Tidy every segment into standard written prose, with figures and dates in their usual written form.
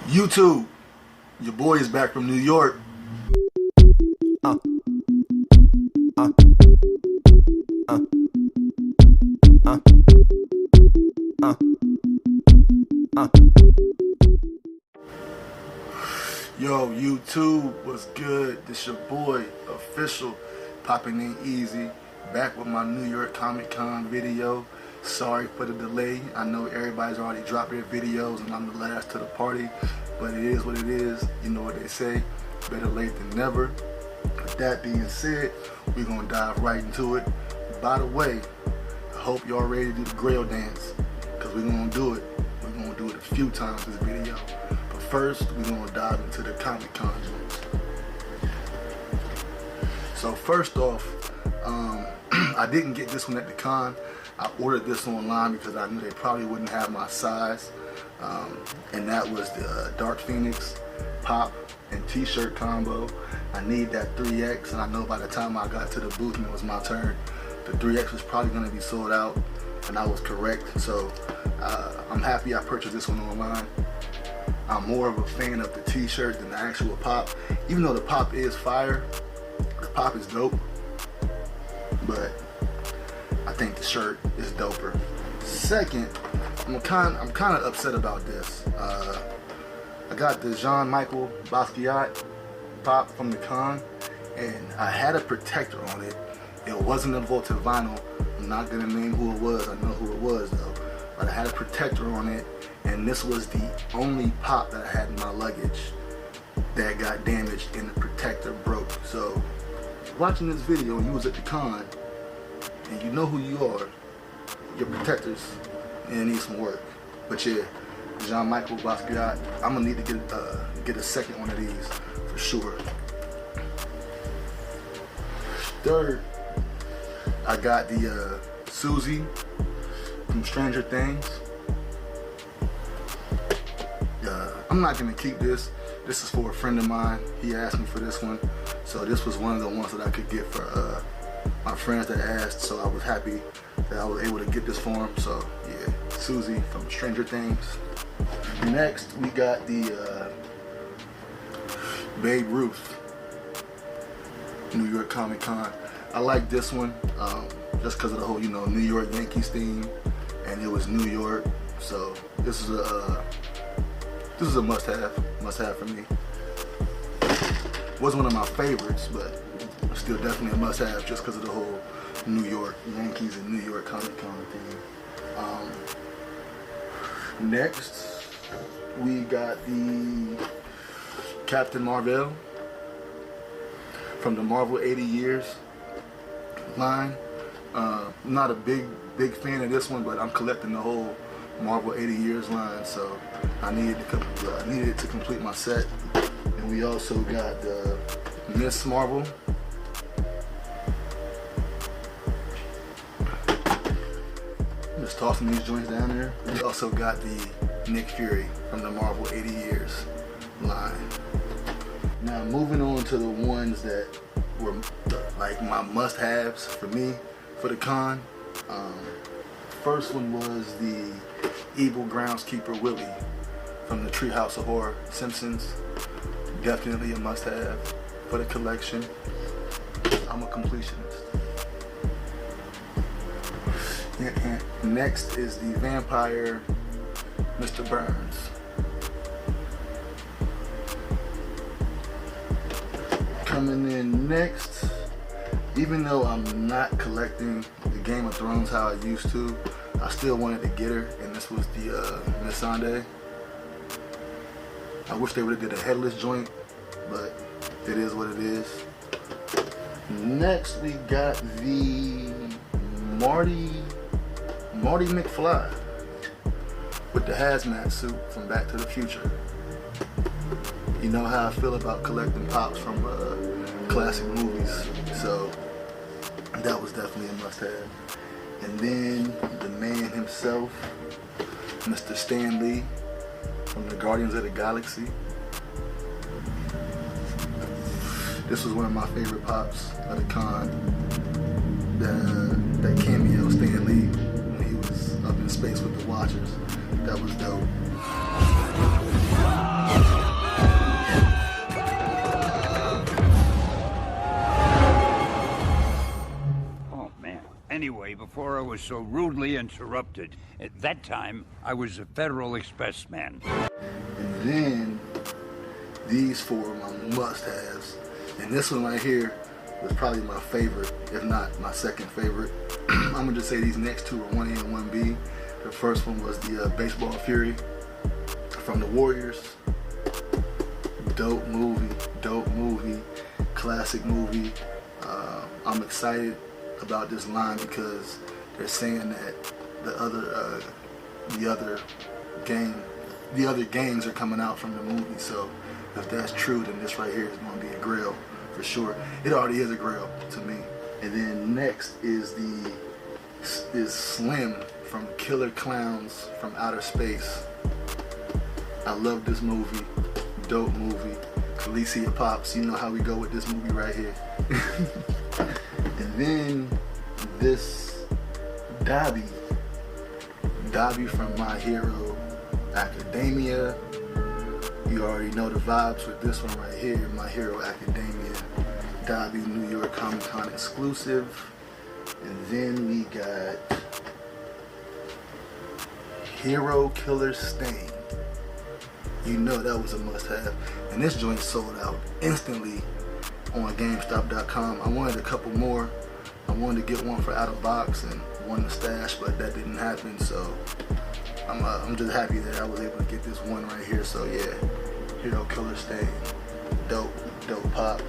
YouTube, your boy is back from New York. Yo, YouTube, what's good? This your boy, official, popping in easy, back with my New York Comic-Con video. Sorry for the delay. I know everybody's already dropped their videos and I'm the last to the party, but it is what it is. You know what they say, better late than never. With that being said, we're gonna dive right into it. By the way, I hope y'all ready to do the Grail dance, because we're gonna do it. We're gonna do it a few times this video. But first, we're gonna dive into the Comic-Con joints. So first off, I didn't get this one at the con. I ordered this online because I knew they probably wouldn't have my size, and that was the Dark Phoenix pop and t-shirt combo. I need that 3X, and I know by the time I got to the booth and it was my turn, the 3X was probably going to be sold out, and I was correct. So I'm happy I purchased this one online. I'm more of a fan of the t-shirt than the actual pop. Even though the pop is fire, the pop is dope, but I think the shirt is doper. Second, I'm kind of upset about this. I got the Jean-Michel Basquiat pop from the con, and I had a protector on it. It wasn't a Volta vinyl. I'm not gonna name who it was. I know who it was though. But I had a protector on it, and this was the only pop that I had in my luggage that got damaged and the protector broke. So, watching this video and you was at the con, and you know who you are, your protectors, and it needs some work. But yeah, Jean-Michel Basquiat, I'm gonna need to get a second one of these for sure. Third, I got the Susie from Stranger Things. I'm not gonna keep this. This is for a friend of mine. He asked me for this one, so this was one of the ones that I could get for my friends that asked, so I was happy that I was able to get this for him. So yeah, Susie from Stranger Things. Next, we got the Babe Ruth New York Comic Con. I like this one just because of the whole, you know, New York Yankees theme, and it was New York, so this is a must-have for me. Wasn't one of my favorites, but still definitely a must-have just because of the whole New York Yankees and New York Comic-Con thing. Next, we got the Captain Marvel from the Marvel 80 Years line. Not a big fan of this one, but I'm collecting the whole Marvel 80 Years line, so I needed it to complete my set. And we also got the Miss Marvel. I'm just tossing these joints down there. We also got the Nick Fury from the Marvel 80 Years line. Now moving on to the ones that were like my must-haves for me for the con. First one was the Evil Groundskeeper Willie from the Treehouse of Horror Simpsons. Definitely a must-have for the collection. I'm a completionist. And next is the Vampire Mr. Burns. Coming in next, even though I'm not collecting the Game of Thrones how I used to, I still wanted to get her, and this was the Miss Sunday. I wish they would have did a headless joint, but it is what it is. Next we got the Marty McFly with the hazmat suit from Back to the Future. You know how I feel about collecting pops from classic movies, so that was definitely a must-have. And then the man himself, Mr. Stan Lee from the Guardians of the Galaxy. This was one of my favorite pops of the con. That cameo, Stan Lee, when he was up in space with the Watchers. That was dope. before I was so rudely interrupted. At that time, I was a Federal Express man. And then these four are my must-haves. And this one right here was probably my favorite, if not my second favorite. I'm gonna just say these next two are 1A and 1B. The first one was the Baseball Fury from the Warriors. Dope movie, classic movie. I'm excited about this line because they're saying that the other games are coming out from the movie. So if that's true, then this right here is going to be a grail for sure. It already is a grail to me. And then next is Slim from Killer Clowns from Outer Space. I love this movie. Dope movie. Khaleesi Pops, you know how we go with this movie right here. And then this Dobby from My Hero Academia. You already know the vibes with this one right here, My Hero Academia. Dobby, New York COMICCON exclusive. And then we got Hero Killer Stain. You know that was a must-have. And this joint sold out instantly on GameStop.com. I wanted a couple more. I wanted to get one for out of box and one to stash, but that didn't happen. So I'm just happy that I was able to get this one right here. So yeah, Hero Killer Stain, dope pop.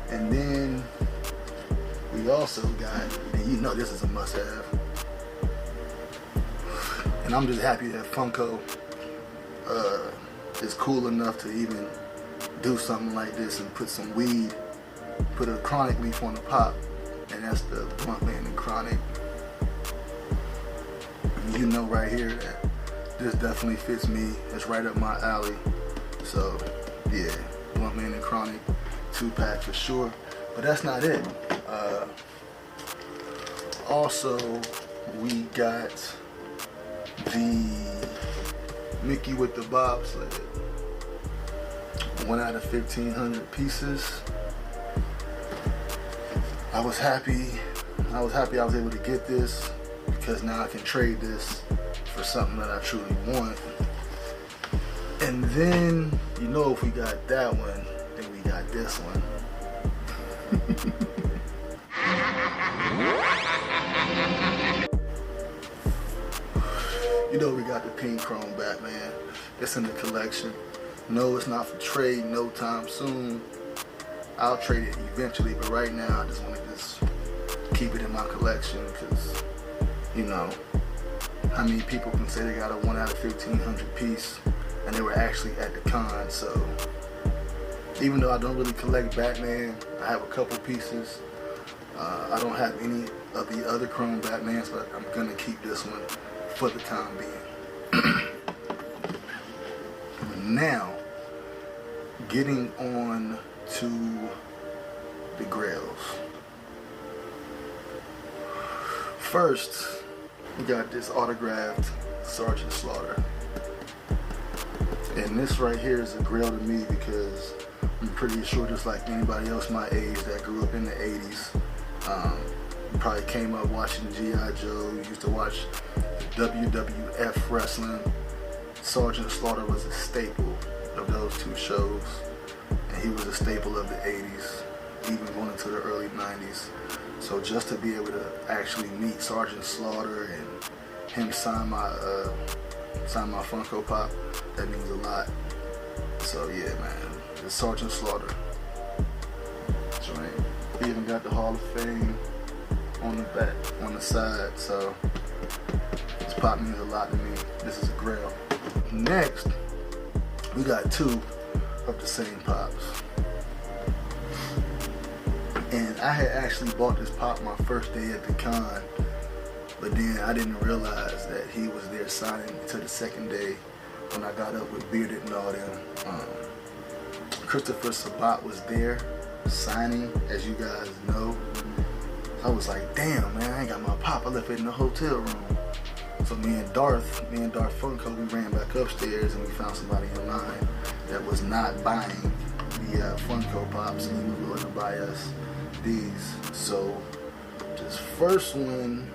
And then we also got, and you know this is a must-have. And I'm just happy that Funko is cool enough to even do something like this and put some weed, put a chronic leaf on the pop, and that's the Blunt Man and Chronic. You know right here that this definitely fits me. It's right up my alley. So yeah, Blunt Man and Chronic 2-pack for sure. But that's not it. Also, we got the Mickey with the bobsled. 1 out of 1,500 pieces. I was happy I was able to get this because now I can trade this for something that I truly want. And then, you know, if we got that one, then we got this one. You know we got the pink chrome Batman. It's in the collection. No, it's not for trade no time soon. I'll trade it eventually, but right now I just want to just keep it in my collection because, you know, how many people can say they got a 1 out of 1,500 piece and they were actually at the con. So even though I don't really collect Batman, I have a couple pieces. I don't have any of the other chrome Batmans, but I'm gonna keep this one for the time being. Now, getting on to the grails. First, we got this autographed Sergeant Slaughter. And this right here is a grail to me because I'm pretty sure just like anybody else my age that grew up in the 80s, probably came up watching G.I. Joe, used to watch WWF wrestling. Sergeant Slaughter was a staple of those two shows, and he was a staple of the 80s, even going into the early 90s. So just to be able to actually meet Sergeant Slaughter and him sign my Funko Pop, that means a lot. So yeah, man, the Sergeant Slaughter joint. He even got the Hall of Fame on the back, on the side. So this pop means a lot to me. This is a grail. Next, we got two of the same pops. And I had actually bought this pop my first day at the con, but then I didn't realize that he was there signing until the second day when I got up with Bearded and all them. Christopher Sabat was there signing, as you guys know. I was like, damn, man, I ain't got my pop. I left it in the hotel room. So me and Darth Funko, we ran back upstairs and we found somebody in line that was not buying the Funko Pops, and he was willing to buy us these. So this first one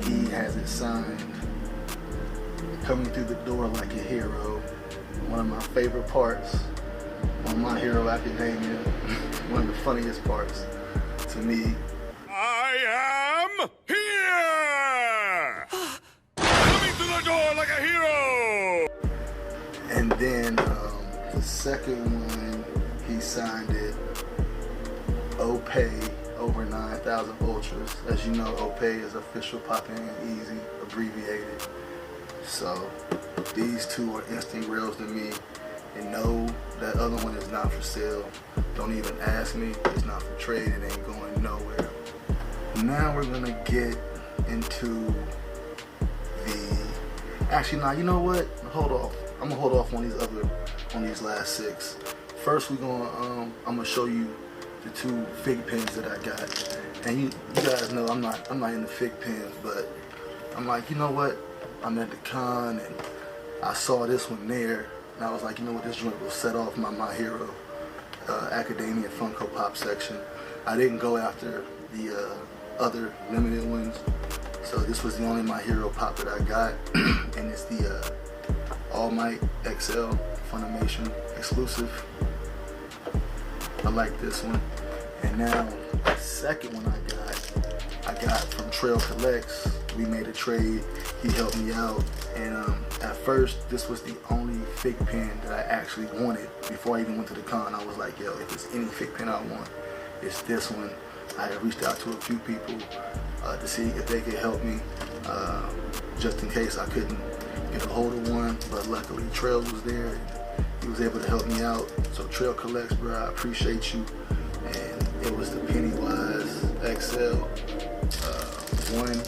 he has it signed, coming through the door like a hero. One of my favorite parts on My Hero Academia. One of the funniest parts to me. I am here! Coming through the door like a hero! And then the second one, he signed it, OPay, over 9,000 ultras. As you know, OPay is official Poppin' and Easy, abbreviated. So these two are instant grails to me. And no, that other one is not for sale. Don't even ask me. It's not for trade. It ain't going nowhere. Now we're gonna get into the. Actually, now you know what? Hold off. I'm gonna hold off on these last 6. First, I'm gonna show you the 2 fig pens that I got. And you guys know I'm not into fig pens, but I'm like, you know what? I'm at the con and I saw this one there. And I was like, you know what, this joint will set off my Hero Academia Funko Pop section. I didn't go after the other limited ones. So this was the only My Hero Pop that I got. And it's the All Might XL Funimation exclusive. I like this one. And now the second one I got from Trail Collects. We made a trade. He helped me out. And at first, this was the only fig pen that I actually wanted. Before I even went to the con, I was like, yo, if there's any fig pen I want, it's this one. I had reached out to a few people to see if they could help me, just in case I couldn't get a hold of one. But luckily, Trail was there. And he was able to help me out. So Trail Collects, bro, I appreciate you. And it was the Pennywise XL, 1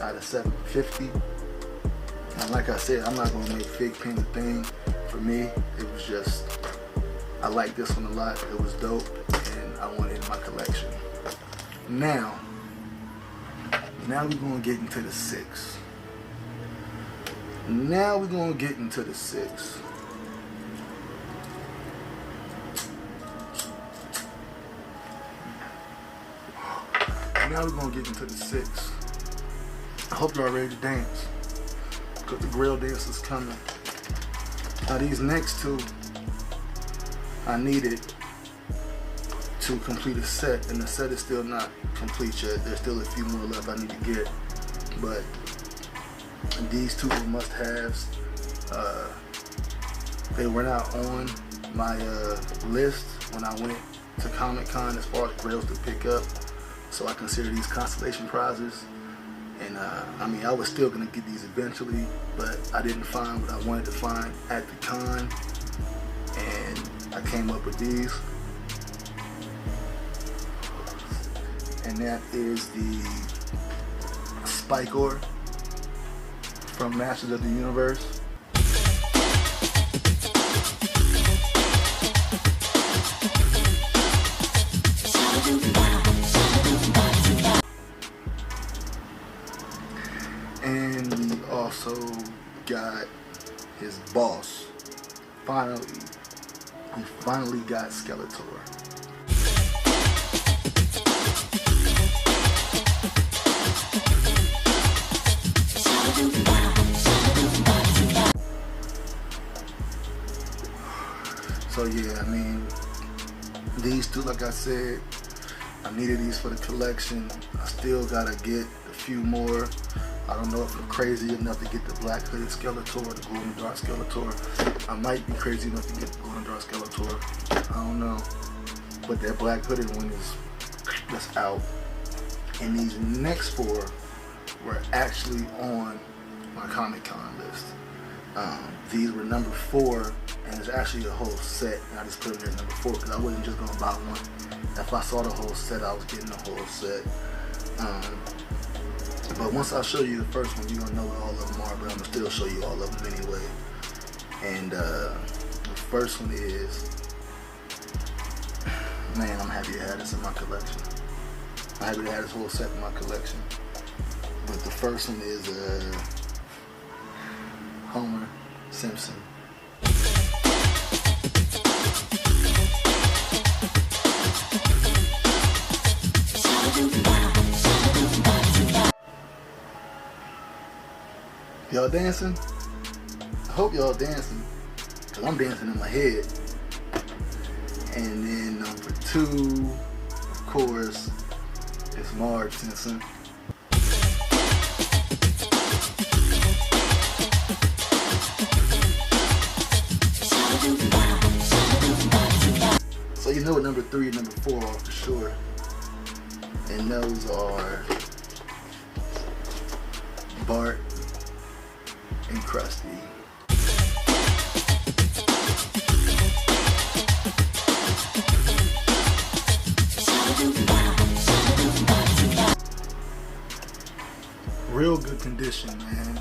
out of 750. And like I said, I'm not gonna make fig pen a thing for me. It was just, I like this one a lot. It was dope, and I wanted it in my collection. Now we're gonna get into the 6. Now we're gonna get into the 6. Now we're gonna get into the 6. I hope y'all ready to dance, because the grill dance is coming. Now these next 2, I needed to complete a set, and the set is still not complete yet. There's still a few more left I need to get, but these 2 were must-haves. They were not on my list when I went to COMICCON as far as grails to pick up, so I consider these consolation prizes. And I mean, I was still gonna get these eventually, but I didn't find what I wanted to find at the con, and I came up with these. And that is the Spike Ore from Masters of the Universe. And we also got his boss. We finally got Skeletor. So yeah, I mean, these 2, like I said, I needed these for the collection. I still gotta get a few more. I don't know if I'm crazy enough to get the black hooded Skeletor or the glow in the dark Skeletor. I might be crazy enough to get the glow in the dark Skeletor. I don't know. But that black hooded one that's out. And these next 4 were actually on my Comic-Con list. These were number 4, and it's actually a whole set, and I just put them there number 4 because I wasn't just gonna buy one. If I saw the whole set, I was getting the whole set. But once I show you the first one, you're gonna know what all of them are, but I'm gonna still show you all of them anyway. And the first one is, man, I'm happy to have this in my collection. I'm happy to have this whole set in my collection. But the first one is Homer Simpson. Y'all dancing? I hope y'all dancing, because I'm dancing in my head. And then number 2, of course, is Marge Simpson. So you know what number 3 and number 4 are for sure. And those are Bart and Krusty. Real good condition, man.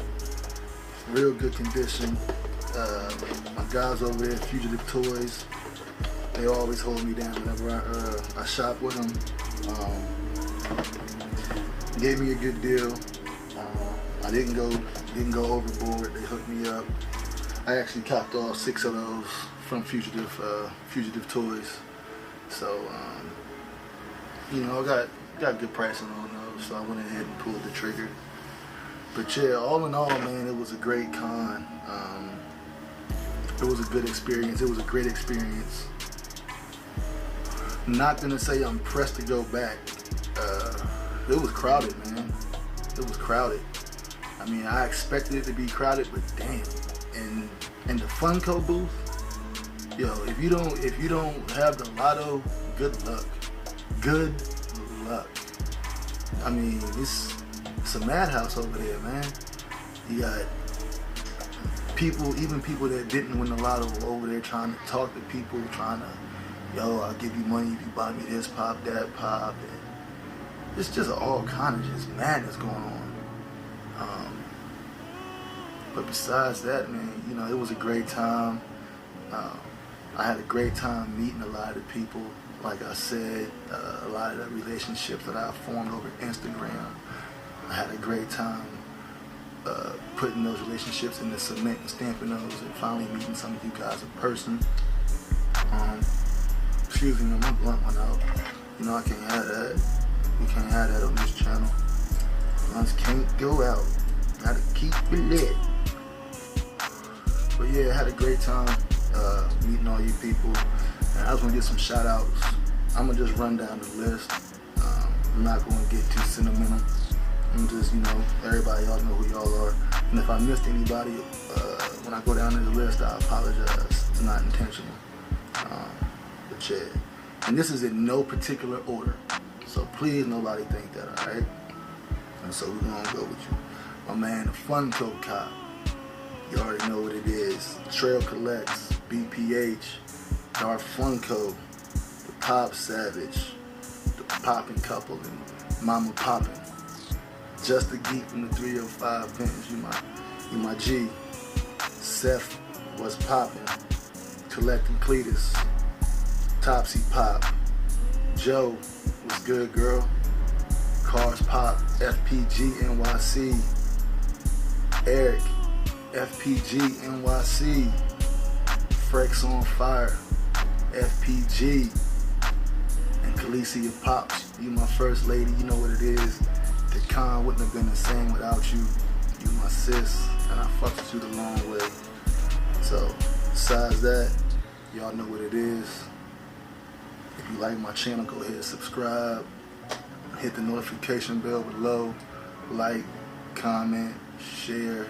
Real good condition. My guys over there, Fugitive Toys, they always hold me down whenever I shop with them. Gave me a good deal. I didn't go overboard. They hooked me up. I actually copped all 6 of those from Fugitive Toys. So you know, I got good pricing on those, so I went ahead and pulled the trigger. But yeah, all in all, man, it was a great con. It was a good experience. It was a great experience. Not gonna say I'm pressed to go back. It was crowded, man. It was crowded. I mean, I expected it to be crowded, but damn. And the Funko booth, yo, if you don't have the lotto, good luck. Good luck. I mean, it's a madhouse over there, man. You got people, even people that didn't win the lotto were over there trying to talk to people, trying to, yo, I'll give you money if you buy me this pop, that pop. And it's just all kind of just madness going on. But besides that, man, you know, it was a great time. I had a great time meeting a lot of the people. Like I said, a lot of the relationships that I formed over Instagram. I had a great time putting those relationships in the cement and stamping those, and finally meeting some of you guys in person. Excuse me, my blunt went out. You know, I can't have that. We can't have that on this channel. Blunts can't go out. Gotta keep it lit. But yeah, I had a great time meeting all you people. And I just want to get some shout outs. I'm going to just run down the list. I'm not going to get too sentimental. I'm just, you know, everybody, y'all know who y'all are. And if I missed anybody, when I go down to the list, I apologize. It's not intentional. But yeah. And this is in no particular order. So please, nobody think that, alright? And so we're going to go with you. My man, the Funko Cop. You already know what it is. Trail Collects, BPH, Darth Funko, the Pop Savage, the Poppin' Couple, and Mama Poppin'. Just a Geek from the 305 Vintage. You my G. Seth was poppin'. Collecting Cletus. Topsy Pop. Joe was good, girl. Cars Pop. FPG NYC. Eric. FPG NYC. Frex on Fire. FPG. And Khaleesi Pops. You my first lady. You know what it is. The con wouldn't have been the same without you. You my sis. And I fucked with you the long way. So, besides that, y'all know what it is. If you like my channel, go ahead and subscribe. Hit the notification bell below. Like, comment, share.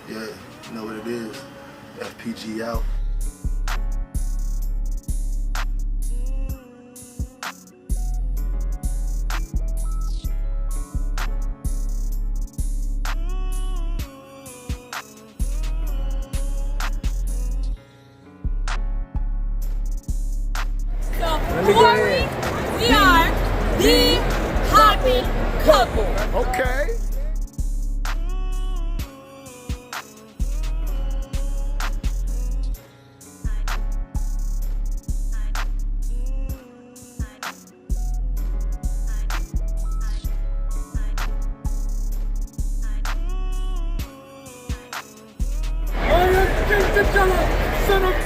Yeah, you know what it is. FPG out. Corey, we are the Poppin' Couple. Okay. Son of a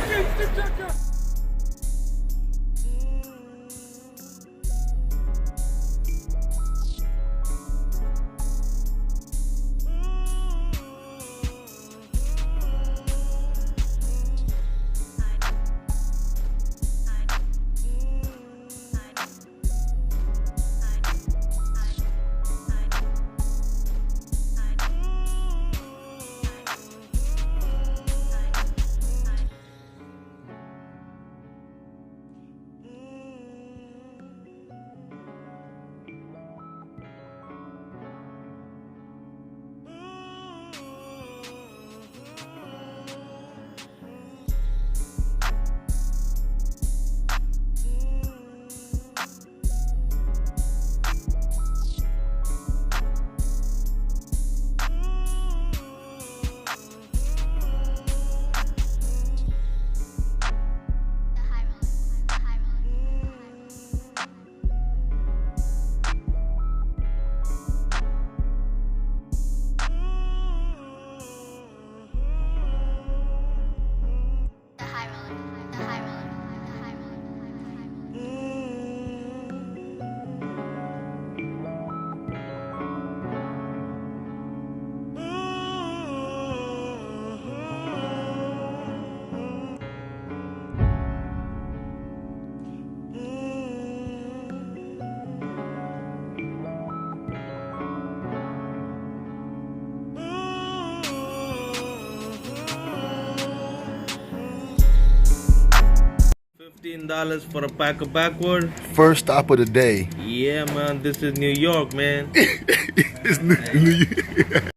$15 for a pack of backward. First stop of the day. Yeah, man, this is New York, man. It's New York.